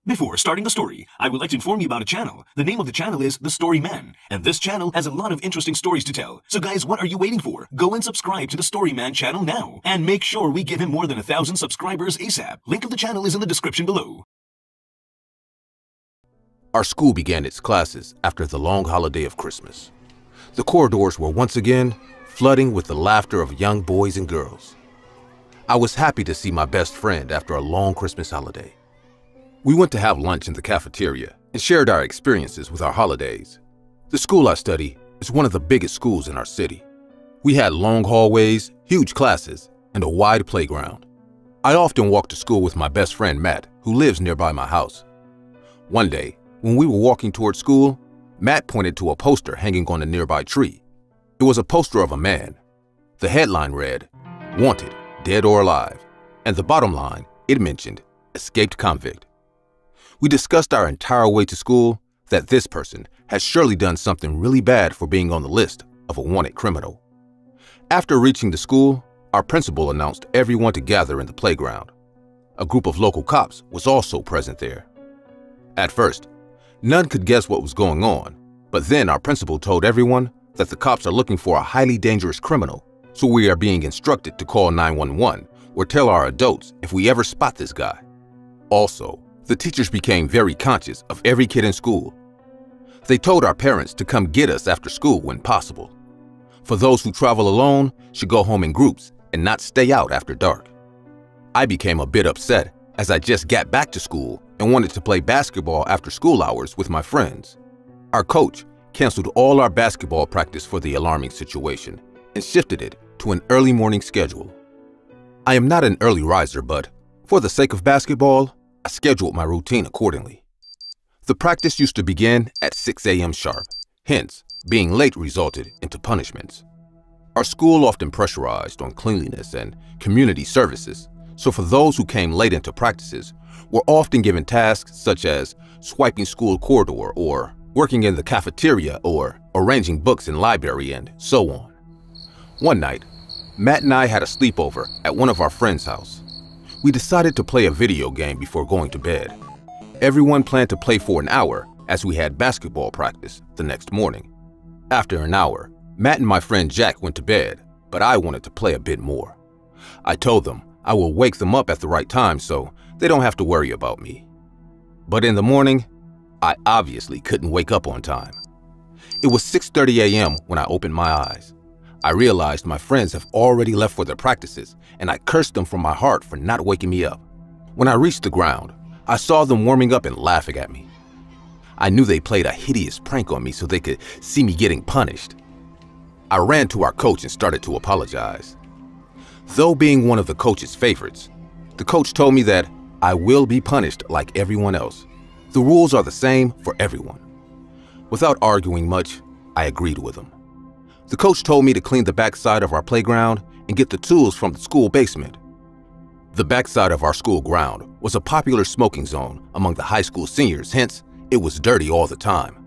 Before starting the story, I would like to inform you about a channel. The name of the channel is The Story Man, and this channel has a lot of interesting stories to tell. So guys, what are you waiting for? Go and subscribe to The Story Man channel now, and make sure we give him more than 1,000 subscribers ASAP. Link of the channel is in the description below. Our school began its classes after the long holiday of Christmas. The corridors were once again flooding with the laughter of young boys and girls. I was happy to see my best friend after a long Christmas holiday. We went to have lunch in the cafeteria and shared our experiences with our holidays. The school I study is one of the biggest schools in our city. We had long hallways, huge classes, and a wide playground. I often walked to school with my best friend Matt, who lives nearby my house. One day, when we were walking toward school, Matt pointed to a poster hanging on a nearby tree. It was a poster of a man. The headline read, "Wanted, dead or alive," and the bottom line, it mentioned, "Escaped convict." We discussed our entire way to school that this person has surely done something really bad for being on the list of a wanted criminal. After reaching the school, our principal announced everyone to gather in the playground. A group of local cops was also present there. At first, none could guess what was going on, but then our principal told everyone that the cops are looking for a highly dangerous criminal, so we are being instructed to call 911 or tell our adults if we ever spot this guy. Also, the teachers became very conscious of every kid in school. They told our parents to come get us after school when possible. For those who travel alone, should go home in groups and not stay out after dark. I became a bit upset as I just got back to school and wanted to play basketball after school hours with my friends. Our coach canceled all our basketball practice for the alarming situation and shifted it to an early morning schedule. I am not an early riser, but for the sake of basketball, I scheduled my routine accordingly. The practice used to begin at 6 a.m. sharp, hence, being late resulted into punishments. Our school often pressurized on cleanliness and community services, so for those who came late into practices, were often given tasks such as swiping school corridor or working in the cafeteria or arranging books in library and so on. One night, Matt and I had a sleepover at one of our friends' house. We decided to play a video game before going to bed. Everyone planned to play for an hour as we had basketball practice the next morning. After an hour, Matt and my friend Jack went to bed, but I wanted to play a bit more. I told them I will wake them up at the right time so they don't have to worry about me. But in the morning, I obviously couldn't wake up on time. It was 6:30 a.m. when I opened my eyes. I realized my friends have already left for their practices, and I cursed them from my heart for not waking me up. When I reached the ground, I saw them warming up and laughing at me. I knew they played a hideous prank on me so they could see me getting punished. I ran to our coach and started to apologize. Though being one of the coach's favorites, the coach told me that I will be punished like everyone else. The rules are the same for everyone. Without arguing much, I agreed with him. The coach told me to clean the backside of our playground and get the tools from the school basement. The backside of our school ground was a popular smoking zone among the high school seniors, hence, it was dirty all the time.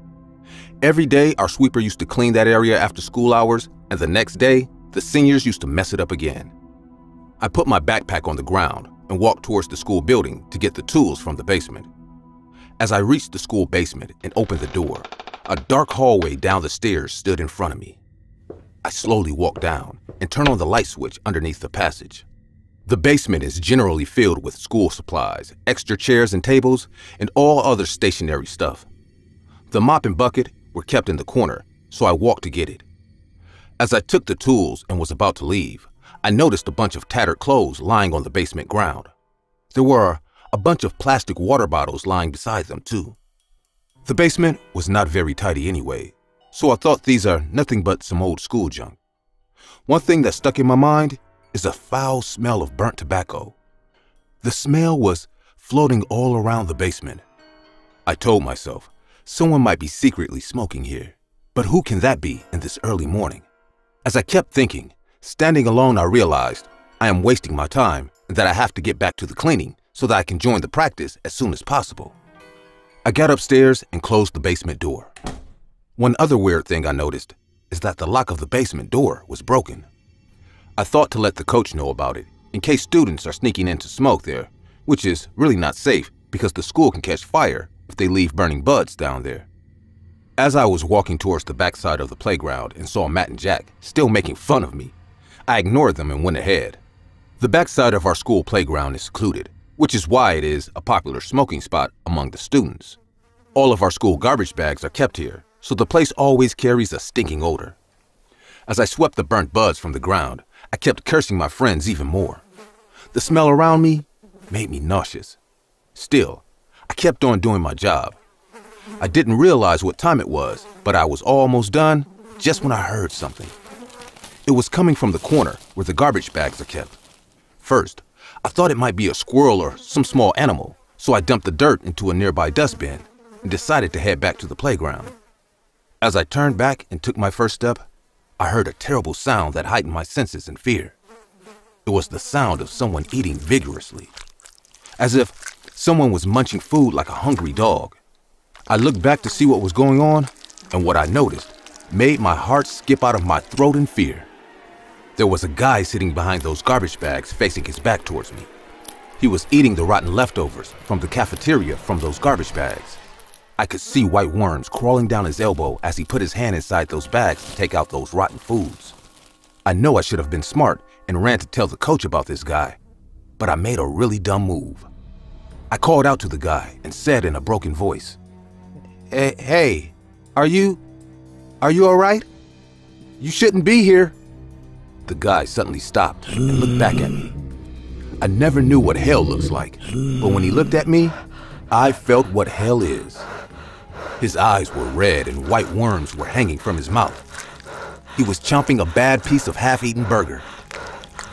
Every day, our sweeper used to clean that area after school hours, and the next day, the seniors used to mess it up again. I put my backpack on the ground and walked towards the school building to get the tools from the basement. As I reached the school basement and opened the door, a dark hallway down the stairs stood in front of me. I slowly walked down and turned on the light switch underneath the passage. The basement is generally filled with school supplies, extra chairs and tables, and all other stationary stuff. The mop and bucket were kept in the corner, so I walked to get it. As I took the tools and was about to leave, I noticed a bunch of tattered clothes lying on the basement ground. There were a bunch of plastic water bottles lying beside them, too. The basement was not very tidy anyway, so I thought these are nothing but some old school junk. One thing that stuck in my mind is a foul smell of burnt tobacco. The smell was floating all around the basement. I told myself, someone might be secretly smoking here, but who can that be in this early morning? As I kept thinking, standing alone, I realized I am wasting my time and that I have to get back to the cleaning so that I can join the practice as soon as possible. I got upstairs and closed the basement door. One other weird thing I noticed is that the lock of the basement door was broken. I thought to let the coach know about it in case students are sneaking in to smoke there, which is really not safe because the school can catch fire if they leave burning buds down there. As I was walking towards the backside of the playground and saw Matt and Jack still making fun of me, I ignored them and went ahead. The backside of our school playground is secluded, which is why it is a popular smoking spot among the students. All of our school garbage bags are kept here, so the place always carries a stinking odor. As I swept the burnt buds from the ground, I kept cursing my friends even more. The smell around me made me nauseous. Still, I kept on doing my job. I didn't realize what time it was, but I was almost done just when I heard something. It was coming from the corner where the garbage bags are kept. First, I thought it might be a squirrel or some small animal, so I dumped the dirt into a nearby dustbin and decided to head back to the playground. As I turned back and took my first step, I heard a terrible sound that heightened my senses and fear. It was the sound of someone eating vigorously, as if someone was munching food like a hungry dog. I looked back to see what was going on, and what I noticed made my heart skip out of my throat in fear. There was a guy sitting behind those garbage bags facing his back towards me. He was eating the rotten leftovers from the cafeteria from those garbage bags. I could see white worms crawling down his elbow as he put his hand inside those bags to take out those rotten foods. I know I should have been smart and ran to tell the coach about this guy, but I made a really dumb move. I called out to the guy and said in a broken voice, Hey, are you all right? You shouldn't be here." The guy suddenly stopped and looked back at me. I never knew what hell looks like, but when he looked at me, I felt what hell is. His eyes were red and white worms were hanging from his mouth. He was chomping a bad piece of half-eaten burger.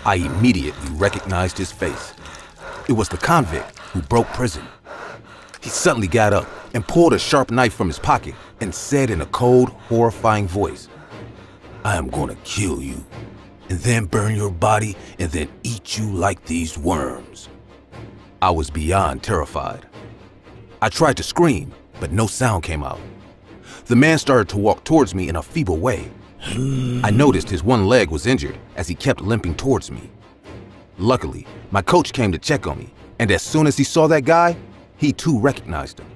I immediately recognized his face. It was the convict who broke prison. He suddenly got up and pulled a sharp knife from his pocket and said in a cold, horrifying voice, "I am going to kill you, and then burn your body, and then eat you like these worms." I was beyond terrified. I tried to scream, but no sound came out. The man started to walk towards me in a feeble way. I noticed his one leg was injured as he kept limping towards me. Luckily, my coach came to check on me, and as soon as he saw that guy, he too recognized him.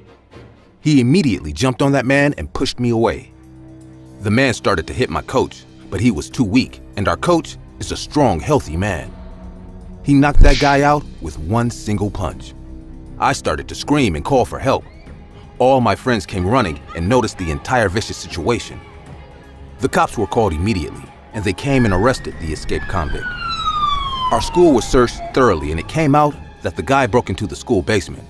He immediately jumped on that man and pushed me away. The man started to hit my coach, but he was too weak, and our coach is a strong, healthy man. He knocked that guy out with one single punch. I started to scream and call for help. All my friends came running and noticed the entire vicious situation. The cops were called immediately, and they came and arrested the escaped convict. Our school was searched thoroughly, and it came out that the guy broke into the school basement.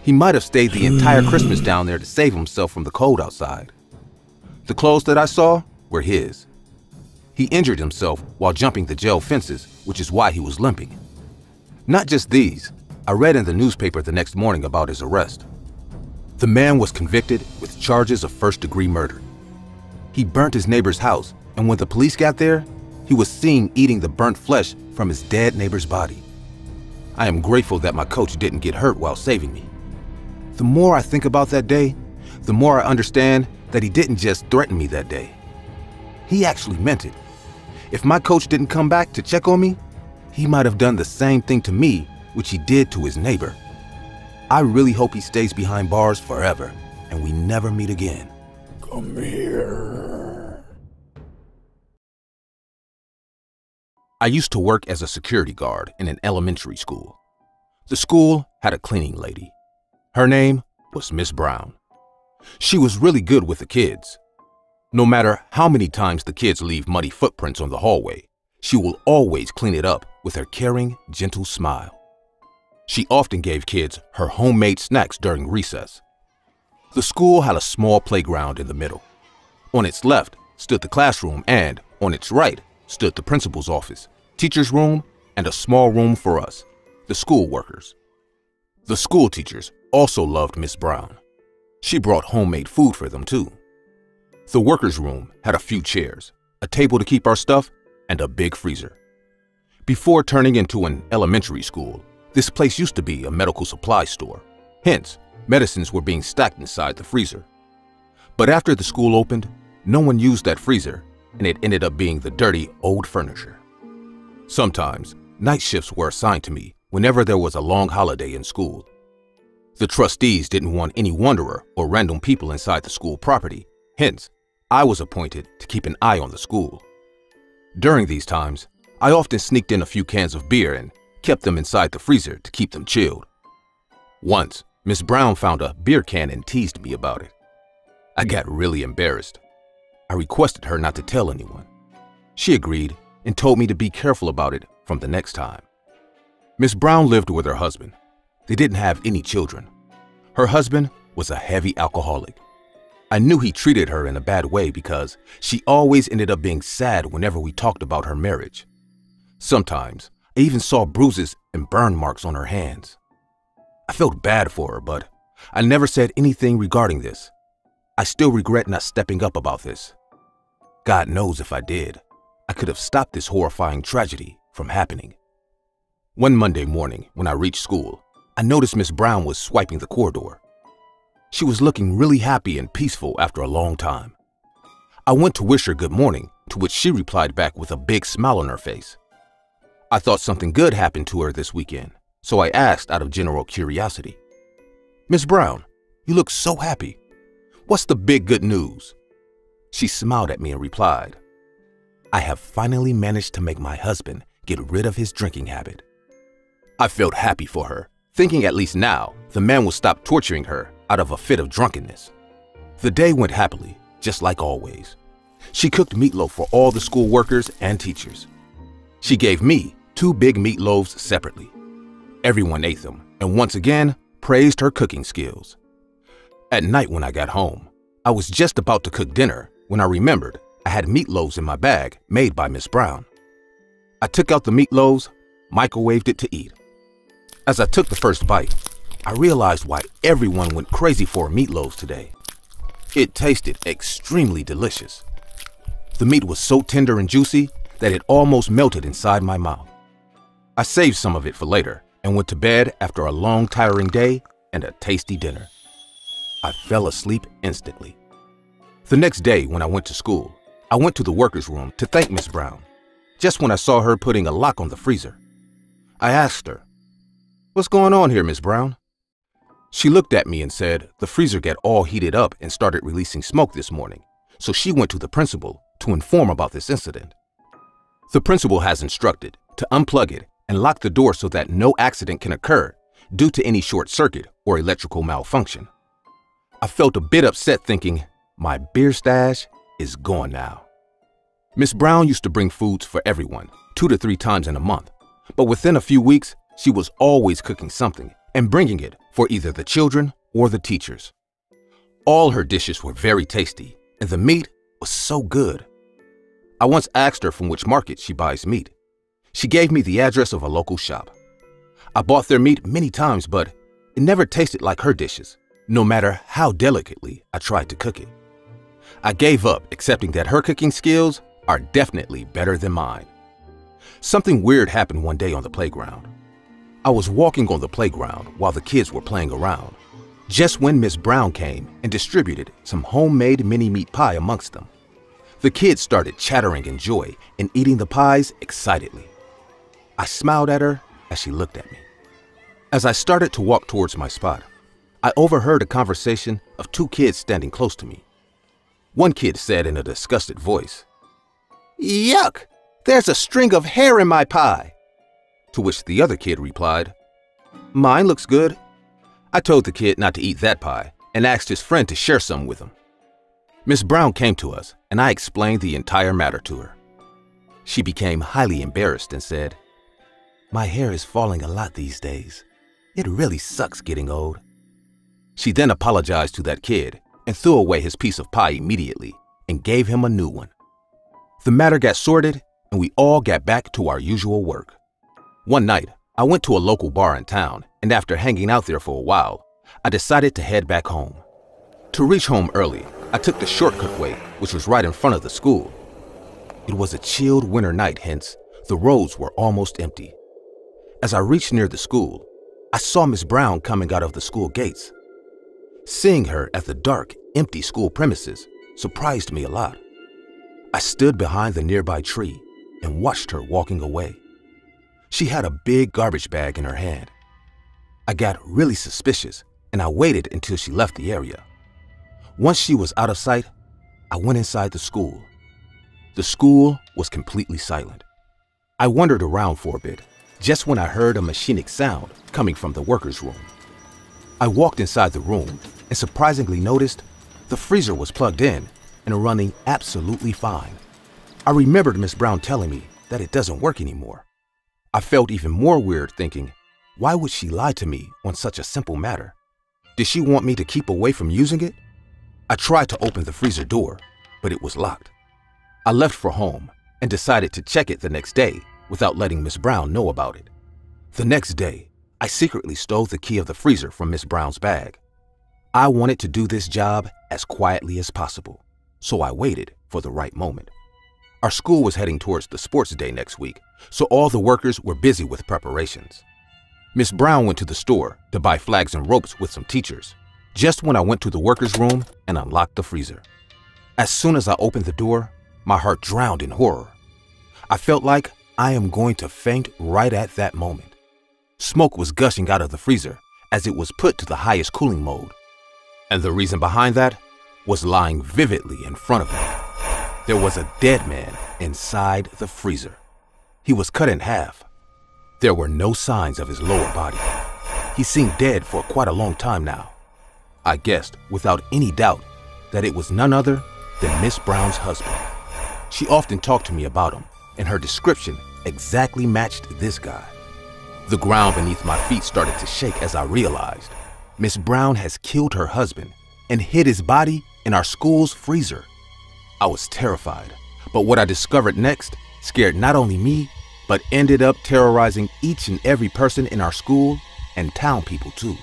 He might have stayed the entire Christmas down there to save himself from the cold outside. The clothes that I saw were his. He injured himself while jumping the jail fences, which is why he was limping. Not just these, I read in the newspaper the next morning about his arrest. The man was convicted with charges of first-degree murder. He burnt his neighbor's house, and when the police got there, he was seen eating the burnt flesh from his dead neighbor's body. I am grateful that my coach didn't get hurt while saving me. The more I think about that day, the more I understand that he didn't just threaten me that day. He actually meant it. If my coach didn't come back to check on me, he might have done the same thing to me, which he did to his neighbor. I really hope he stays behind bars forever, and we never meet again. Come here. I used to work as a security guard in an elementary school. The school had a cleaning lady. Her name was Miss Brown. She was really good with the kids. No matter how many times the kids leave muddy footprints on the hallway, she will always clean it up with her caring, gentle smile. She often gave kids her homemade snacks during recess. The school had a small playground in the middle. On its left stood the classroom, and on its right stood the principal's office, teacher's room, and a small room for us, the school workers. The school teachers also loved Miss Brown. She brought homemade food for them too. The workers' room had a few chairs, a table to keep our stuff, and a big freezer. Before turning into an elementary school, this place used to be a medical supply store. Hence, medicines were being stacked inside the freezer. But after the school opened, no one used that freezer, and it ended up being the dirty old furniture. Sometimes, night shifts were assigned to me whenever there was a long holiday in school. The trustees didn't want any wanderer or random people inside the school property. Hence, I was appointed to keep an eye on the school. During these times, I often sneaked in a few cans of beer and kept them inside the freezer to keep them chilled. Once, Miss Brown found a beer can and teased me about it. I got really embarrassed. I requested her not to tell anyone. She agreed and told me to be careful about it from the next time. Miss Brown lived with her husband. They didn't have any children. Her husband was a heavy alcoholic. I knew he treated her in a bad way because she always ended up being sad whenever we talked about her marriage. Sometimes, I even saw bruises and burn marks on her hands. I felt bad for her, but I never said anything regarding this. I still regret not stepping up about this. God knows if I did, I could have stopped this horrifying tragedy from happening. One Monday morning, when I reached school, I noticed Miss Brown was swiping the corridor. She was looking really happy and peaceful after a long time. I went to wish her good morning, to which she replied back with a big smile on her face. I thought something good happened to her this weekend, so I asked out of general curiosity. "Miss Brown, you look so happy. What's the big good news?" She smiled at me and replied, "I have finally managed to make my husband get rid of his drinking habit." I felt happy for her, thinking at least now the man will stop torturing her out of a fit of drunkenness. The day went happily, just like always. She cooked meatloaf for all the school workers and teachers. She gave me 2 big meatloaves separately. Everyone ate them and once again praised her cooking skills. At night when I got home, I was just about to cook dinner when I remembered I had meatloaves in my bag made by Miss Brown. I took out the meatloaves, microwaved it to eat. As I took the first bite, I realized why everyone went crazy for meatloaves today. It tasted extremely delicious. The meat was so tender and juicy that it almost melted inside my mouth. I saved some of it for later and went to bed after a long, tiring day and a tasty dinner. I fell asleep instantly. The next day when I went to school, I went to the workers' room to thank Miss Brown, just when I saw her putting a lock on the freezer. I asked her, "What's going on here, Miss Brown?" She looked at me and said the freezer got all heated up and started releasing smoke this morning, so she went to the principal to inform about this incident. The principal has instructed to unplug it and lock the door so that no accident can occur due to any short circuit or electrical malfunction. I felt a bit upset thinking, my beer stash is gone now. Miss Brown used to bring foods for everyone 2 to 3 times in a month, but within a few weeks, she was always cooking something and bringing it for either the children or the teachers. All her dishes were very tasty, and the meat was so good. I once asked her from which market she buys meat. She gave me the address of a local shop. I bought their meat many times, but it never tasted like her dishes, no matter how delicately I tried to cook it. I gave up, accepting that her cooking skills are definitely better than mine. Something weird happened one day on the playground. I was walking on the playground while the kids were playing around, just when Miss Brown came and distributed some homemade mini meat pie amongst them. The kids started chattering in joy and eating the pies excitedly. I smiled at her as she looked at me. As I started to walk towards my spot, I overheard a conversation of 2 kids standing close to me. One kid said in a disgusted voice, "Yuck! There's a string of hair in my pie." To which the other kid replied, "Mine looks good." I told the kid not to eat that pie and asked his friend to share some with him. Miss Brown came to us and I explained the entire matter to her. She became highly embarrassed and said, "My hair is falling a lot these days. It really sucks getting old." She then apologized to that kid and threw away his piece of pie immediately and gave him a new one. The matter got sorted and we all got back to our usual work. One night, I went to a local bar in town, and after hanging out there for a while, I decided to head back home. To reach home early, I took the shortcut way, which was right in front of the school. It was a chilled winter night, hence, the roads were almost empty. As I reached near the school, I saw Miss Brown coming out of the school gates. Seeing her at the dark, empty school premises surprised me a lot. I stood behind the nearby tree and watched her walking away. She had a big garbage bag in her hand. I got really suspicious and I waited until she left the area. Once she was out of sight, I went inside the school. The school was completely silent. I wandered around for a bit, just when I heard a machinic sound coming from the workers' room. I walked inside the room and surprisingly noticed the freezer was plugged in and running absolutely fine. I remembered Miss Brown telling me that it doesn't work anymore. I felt even more weird thinking, why would she lie to me on such a simple matter? Did she want me to keep away from using it? I tried to open the freezer door, but it was locked. I left for home and decided to check it the next day without letting Miss Brown know about it. The next day, I secretly stole the key of the freezer from Miss Brown's bag. I wanted to do this job as quietly as possible, so I waited for the right moment. Our school was heading towards the sports day next week, so all the workers were busy with preparations. Miss Brown went to the store to buy flags and ropes with some teachers, just when I went to the workers' room and unlocked the freezer. As soon as I opened the door, my heart drowned in horror. I felt like I am going to faint right at that moment. Smoke was gushing out of the freezer as it was put to the highest cooling mode. And the reason behind that was lying vividly in front of me. There was a dead man inside the freezer. He was cut in half. There were no signs of his lower body. He seemed dead for quite a long time now. I guessed without any doubt that it was none other than Miss Brown's husband. She often talked to me about him, and her description exactly matched this guy. The ground beneath my feet started to shake as I realized Miss Brown has killed her husband and hid his body in our school's freezer. I was terrified, but what I discovered next scared not only me, but ended up terrorizing each and every person in our school and town people too.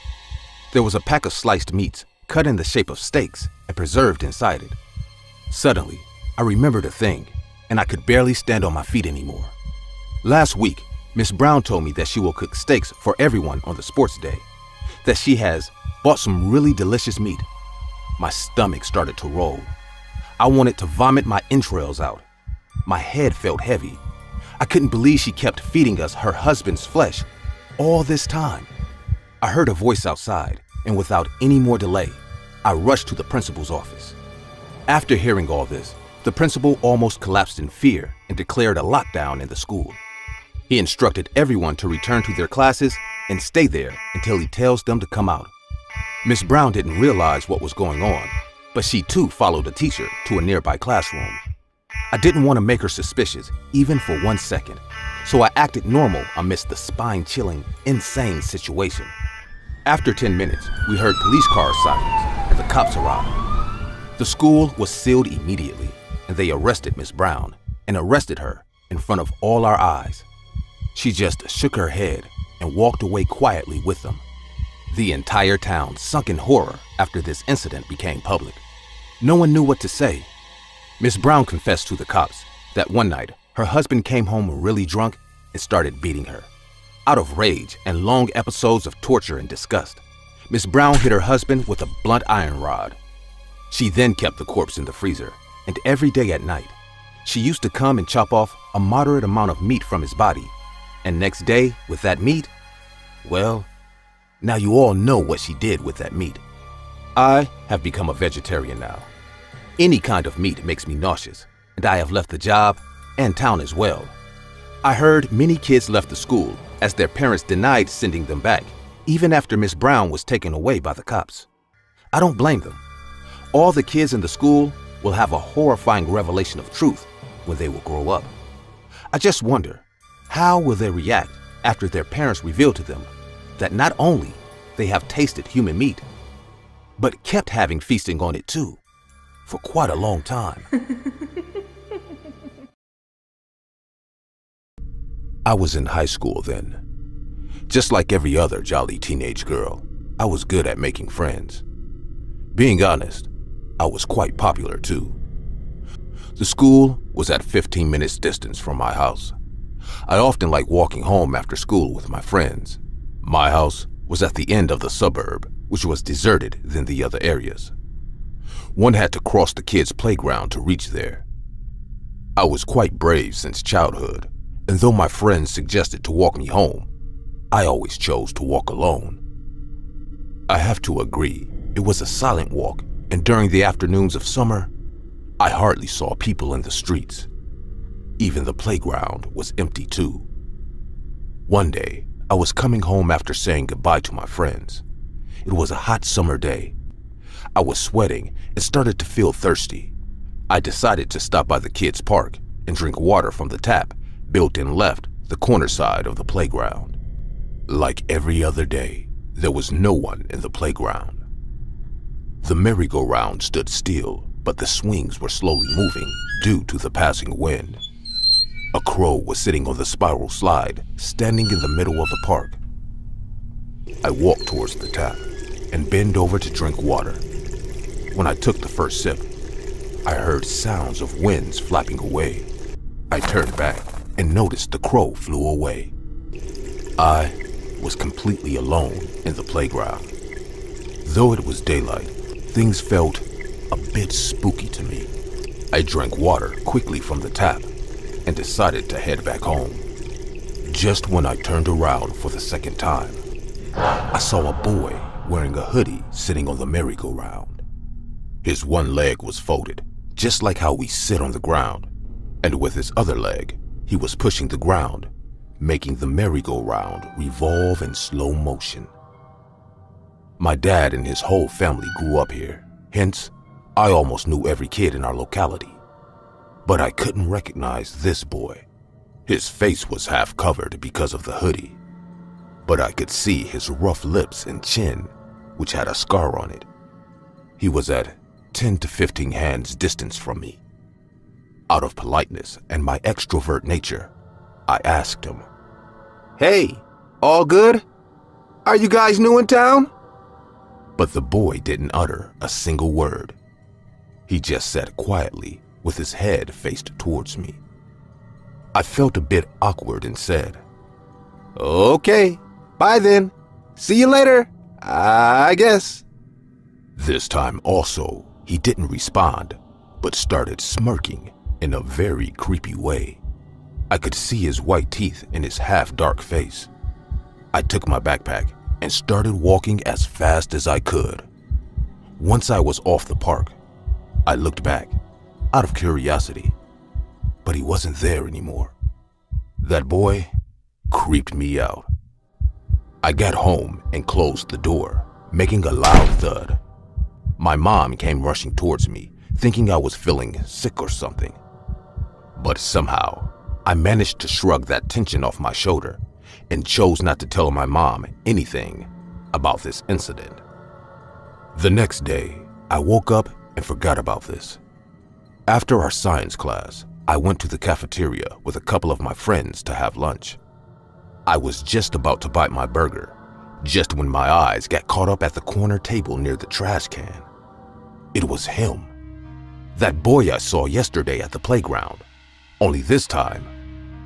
There was a pack of sliced meats cut in the shape of steaks and preserved inside it. Suddenly, I remembered a thing, and I could barely stand on my feet anymore. Last week, Miss Brown told me that she will cook steaks for everyone on the sports day, that she has bought some really delicious meat. My stomach started to roll. I wanted to vomit my entrails out. My head felt heavy. I couldn't believe she kept feeding us her husband's flesh all this time. I heard a voice outside, and without any more delay, I rushed to the principal's office. After hearing all this, the principal almost collapsed in fear and declared a lockdown in the school. He instructed everyone to return to their classes and stay there until he tells them to come out. Miss Brown didn't realize what was going on, but she too followed the teacher to a nearby classroom. I didn't want to make her suspicious, even for 1 second, so I acted normal amidst the spine-chilling, insane situation. After 10 minutes, we heard police car sirens and the cops arrived. The school was sealed immediately, and they arrested Miss Brown and arrested her in front of all our eyes. She just shook her head and walked away quietly with them. The entire town sunk in horror after this incident became public. No one knew what to say. Miss Brown confessed to the cops that one night her husband came home really drunk and started beating her. Out of rage and long episodes of torture and disgust, Miss Brown hit her husband with a blunt iron rod. She then kept the corpse in the freezer, and every day at night, she used to come and chop off a moderate amount of meat from his body. And next day, with that meat, well, now you all know what she did with that meat. I have become a vegetarian now. Any kind of meat makes me nauseous, and I have left the job and town as well. I heard many kids left the school as their parents denied sending them back, even after Miss Brown was taken away by the cops. I don't blame them. All the kids in the school will have a horrifying revelation of truth when they will grow up. I just wonder, how will they react after their parents reveal to them that not only they have tasted human meat, but kept having feasting on it too, for quite a long time. I was in high school then. Just like every other jolly teenage girl, I was good at making friends. Being honest, I was quite popular too. The school was at 15 minutes distance from my house. I often liked walking home after school with my friends. My house was at the end of the suburb, which was deserted than the other areas. One had to cross the kids' playground to reach there. I was quite brave since childhood, and though my friends suggested to walk me home, I always chose to walk alone. I have to agree, it was a silent walk, and during the afternoons of summer, I hardly saw people in the streets. Even the playground was empty too. One day, I was coming home after saying goodbye to my friends. It was a hot summer day. I was sweating and started to feel thirsty. I decided to stop by the kids' park and drink water from the tap built in left the corner side of the playground. Like every other day, there was no one in the playground. The merry-go-round stood still, but the swings were slowly moving due to the passing wind. A crow was sitting on the spiral slide, standing in the middle of the park. I walked towards the tap and bent over to drink water. When I took the first sip, I heard sounds of wings flapping away. I turned back and noticed the crow flew away. I was completely alone in the playground. Though it was daylight, things felt a bit spooky to me. I drank water quickly from the tap and decided to head back home. Just when I turned around for the second time, I saw a boy wearing a hoodie sitting on the merry-go-round. His one leg was folded, just like how we sit on the ground, and with his other leg, he was pushing the ground, making the merry-go-round revolve in slow motion. My dad and his whole family grew up here, hence, I almost knew every kid in our locality. But I couldn't recognize this boy. His face was half covered because of the hoodie, but I could see his rough lips and chin, which had a scar on it. He was at 10 to 15 hands distance from me. Out of politeness and my extrovert nature, I asked him, "Hey, all good? Are you guys new in town?" But the boy didn't utter a single word. He just sat quietly with his head faced towards me. I felt a bit awkward and said, "Okay, bye then. See you later, I guess." This time also, he didn't respond, but started smirking in a very creepy way. I could see his white teeth in his half-dark face. I took my backpack and started walking as fast as I could. Once I was off the park, I looked back, out of curiosity, but he wasn't there anymore. That boy creeped me out. I got home and closed the door, making a loud thud. My mom came rushing towards me, thinking I was feeling sick or something. But somehow, I managed to shrug that tension off my shoulder and chose not to tell my mom anything about this incident. The next day, I woke up and forgot about this. After our science class, I went to the cafeteria with a couple of my friends to have lunch. I was just about to bite my burger, just when my eyes got caught up at the corner table near the trash can. It was him. That boy I saw yesterday at the playground. Only this time,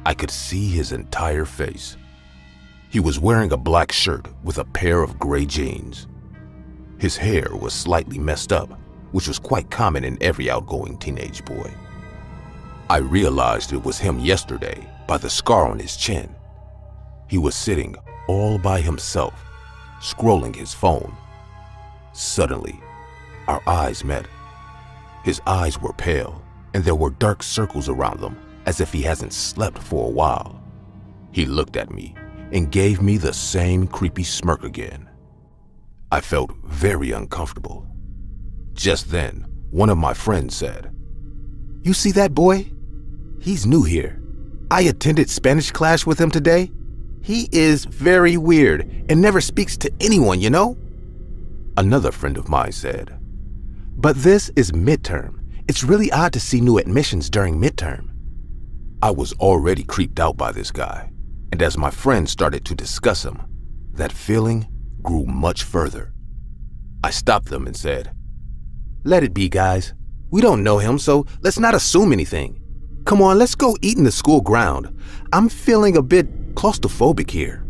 I could see his entire face. He was wearing a black shirt with a pair of gray jeans. His hair was slightly messed up, which was quite common in every outgoing teenage boy. I realized it was him yesterday by the scar on his chin. He was sitting all by himself, scrolling his phone. Suddenly, our eyes met. His eyes were pale, and there were dark circles around them, as if he hasn't slept for a while. He looked at me and gave me the same creepy smirk again. I felt very uncomfortable. Just then, one of my friends said, "You see that boy? He's new here. I attended Spanish class with him today. He is very weird and never speaks to anyone, you know?" Another friend of mine said, "But this is midterm. It's really odd to see new admissions during midterm." I was already creeped out by this guy, and as my friends started to discuss him, that feeling grew much further. I stopped them and said, "Let it be, guys. We don't know him, so let's not assume anything. Come on, let's go eat in the school ground. I'm feeling a bit claustrophobic here."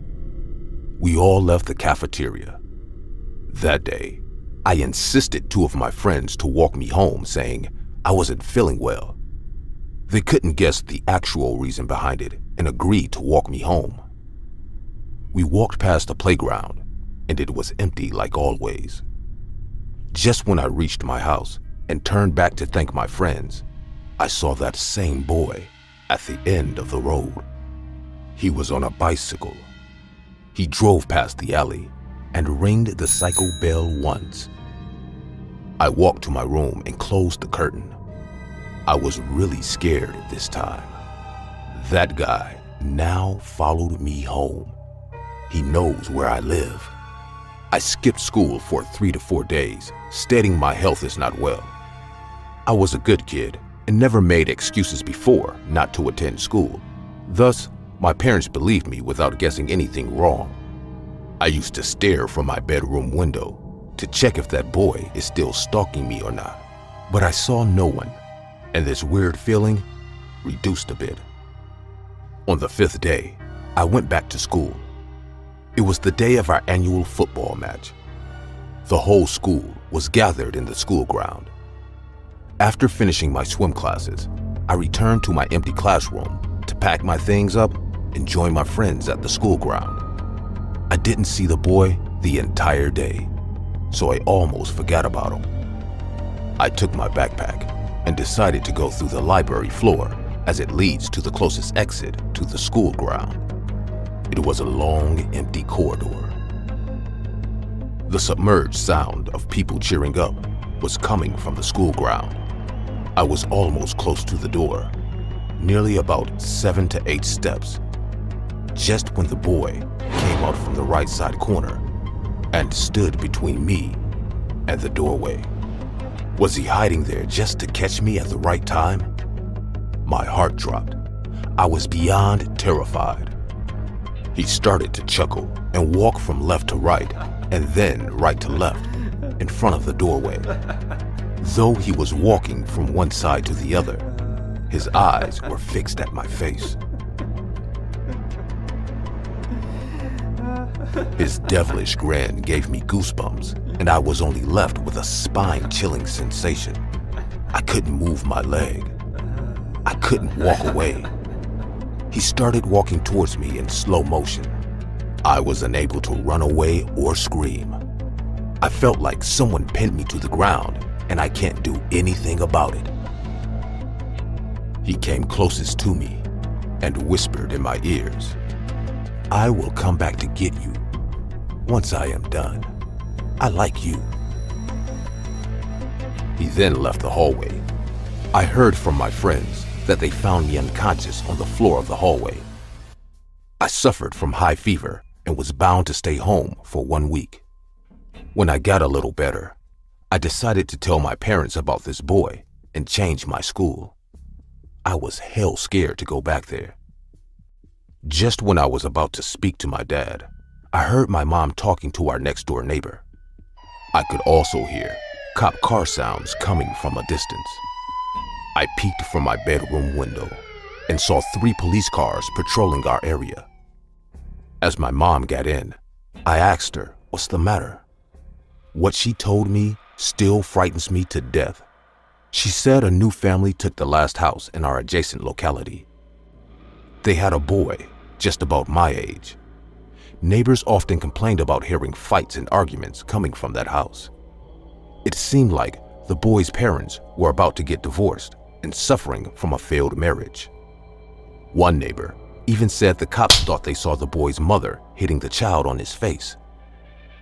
We all left the cafeteria. That day, I insisted two of my friends to walk me home, saying I wasn't feeling well. They couldn't guess the actual reason behind it and agreed to walk me home. We walked past the playground, and it was empty like always. Just when I reached my house and turned back to thank my friends, I saw that same boy at the end of the road. He was on a bicycle. He drove past the alley and ringed the cycle bell once. I walked to my room and closed the curtain. I was really scared this time. That guy now followed me home. He knows where I live. I skipped school for 3 to 4 days, stating my health is not well. I was a good kid and never made excuses before not to attend school. Thus, my parents believed me without guessing anything wrong. I used to stare from my bedroom window to check if that boy is still stalking me or not. But I saw no one, and this weird feeling reduced a bit. On the 5th day, I went back to school. It was the day of our annual football match. The whole school was gathered in the school ground. After finishing my swim classes, I returned to my empty classroom to pack my things up and join my friends at the school ground. I didn't see the boy the entire day, so I almost forgot about him. I took my backpack and decided to go through the library floor as it leads to the closest exit to the school ground. It was a long, empty corridor. The submerged sound of people cheering up was coming from the school ground. I was almost close to the door, nearly about 7 to 8 steps, just when the boy came out from the right side corner and stood between me and the doorway. Was he hiding there just to catch me at the right time? My heart dropped. I was beyond terrified. He started to chuckle and walk from left to right and then right to left in front of the doorway. Though he was walking from one side to the other, his eyes were fixed at my face. His devilish grin gave me goosebumps, and I was only left with a spine-chilling sensation. I couldn't move my leg. I couldn't walk away. He started walking towards me in slow motion. I was unable to run away or scream. I felt like someone pinned me to the ground, and I can't do anything about it. He came closest to me and whispered in my ears, "I will come back to get you once I am done. I like you." He then left the hallway. I heard from my friends that they found me unconscious on the floor of the hallway. I suffered from high fever and was bound to stay home for 1 week. When I got a little better, I decided to tell my parents about this boy and change my school. I was hell scared to go back there. Just when I was about to speak to my dad, I heard my mom talking to our next door neighbor. I could also hear cop car sounds coming from a distance. I peeked from my bedroom window and saw 3 police cars patrolling our area. As my mom got in, I asked her, "What's the matter?" What she told me still frightens me to death. She said a new family took the last house in our adjacent locality. They had a boy just about my age. Neighbors often complained about hearing fights and arguments coming from that house. It seemed like the boy's parents were about to get divorced and suffering from a failed marriage. One neighbor even said the cops thought they saw the boy's mother hitting the child on his face.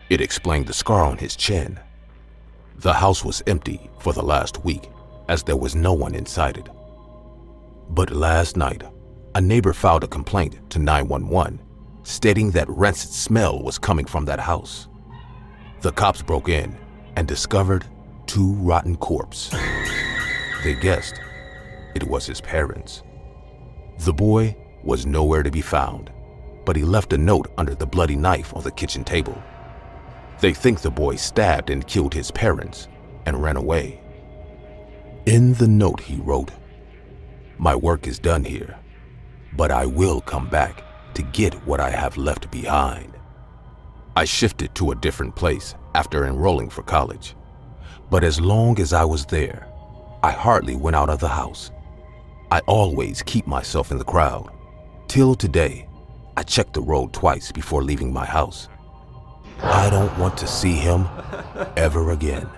It explained the scar on his chin. The house was empty for the last week, as there was no one inside it. But last night, a neighbor filed a complaint to 911, stating that rancid smell was coming from that house. The cops broke in and discovered 2 rotten corpses. They guessed it was his parents. The boy was nowhere to be found, but he left a note under the bloody knife on the kitchen table. They think the boy stabbed and killed his parents and ran away. In the note he wrote, "My work is done here, but I will come back to get what I have left behind." I shifted to a different place after enrolling for college, but as long as I was there, I hardly went out of the house. I always keep myself in the crowd. Till today, I check the road twice before leaving my house. I don't want to see him ever again.